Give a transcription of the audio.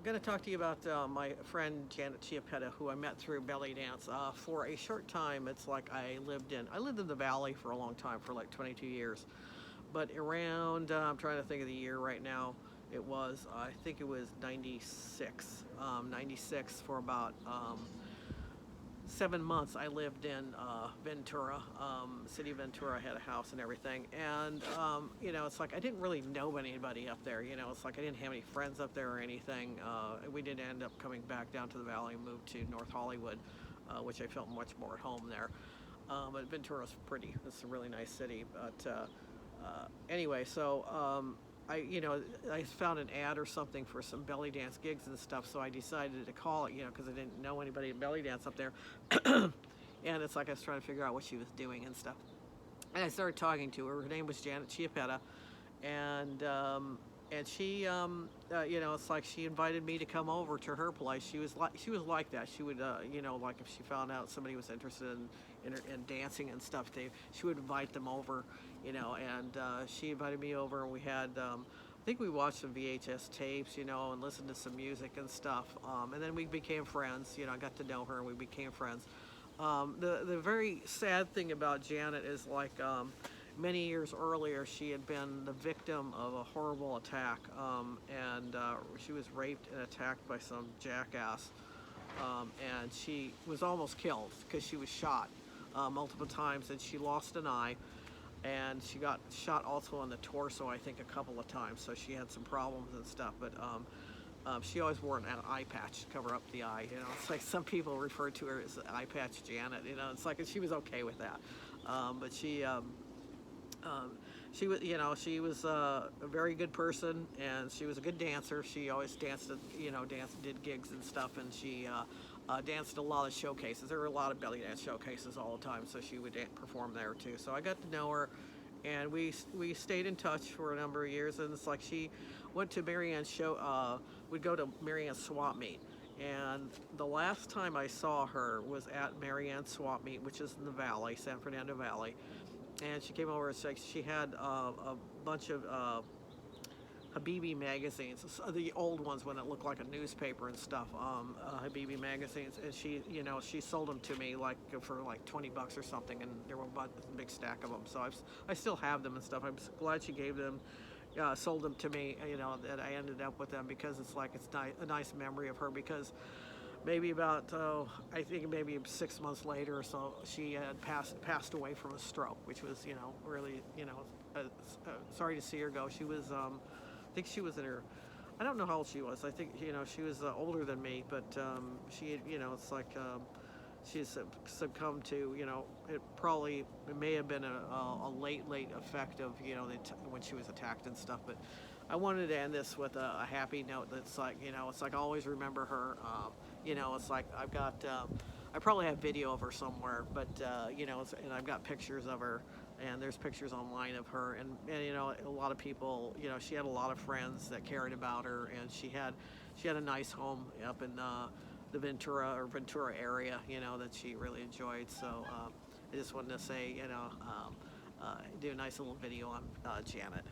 Gonna talk to you about my friend Janet Chiapetta, who I met through belly dance. For a short time, it's like I lived in the valley for a long time, for like 22 years. But around, I'm trying to think of the year right now. I think it was 96. 96 for about 7 months. I lived in Ventura, city of Ventura. I had a house and everything, and it's like I didn't really know anybody up there. It's like I didn't have any friends up there or anything. We did end up coming back down to the valley and moved to North Hollywood, which I felt much more at home there. But Ventura's pretty. It's a really nice city. But anyway, so I found an ad or something for some belly dance gigs and stuff, so I decided to call it, because I didn't know anybody in belly dance up there. And it's like I was trying to figure out what she was doing and stuff. And I started talking to her. Her name was Janet Chiapetta, and she, it's like she invited me to come over to her place. She was like that. She would, like if she found out somebody was interested in dancing and stuff, she would invite them over, and she invited me over, and we had. I think we watched some VHS tapes, and listened to some music and stuff. And then we became friends. I got to know her, and we became friends. The very sad thing about Janet is like many years earlier she had been the victim of a horrible attack, and she was raped and attacked by some jackass, and she was almost killed because she was shot multiple times, and she lost an eye, and she got shot also in the torso, I think, a couple of times, so she had some problems and stuff. But she always wore an eye patch to cover up the eye. It's like some people refer to her as eye patch Janet. It's like, and she was okay with that. But she was a very good person, and she was a good dancer. She always danced, did gigs and stuff, and she danced at a lot of showcases. There were a lot of belly dance showcases all the time, so she would perform there too. So I got to know her, and we stayed in touch for a number of years. And it's like she went to Marianne's show. We'd go to Marianne's swap meet. And the last time I saw her was at Marianne's swap meet, which is in the Valley, San Fernando Valley. And she came over and said she had a bunch of Habibi magazines, the old ones when it looked like a newspaper and stuff, Habibi magazines, and she sold them to me like for like $20 or something, and there were a big stack of them. So I still have them and stuff. I'm glad she gave them, sold them to me, that I ended up with them, because it's like a nice memory of her, because maybe about, I think maybe 6 months later or so, she had passed away from a stroke, which was, really, sorry to see her go. She was, I think she was in her, I don't know how old she was. I think, she was older than me, but she, it's like she succumbed to, it may have been a late effect of, when she was attacked and stuff. But I wanted to end this with a happy note. That's like, it's like I always remember her. It's like I probably have video of her somewhere, but and I've got pictures of her, and there's pictures online of her, and a lot of people, she had a lot of friends that cared about her, and she had a nice home up in the Ventura area, that she really enjoyed. So I just wanted to say, do a nice little video on Janet.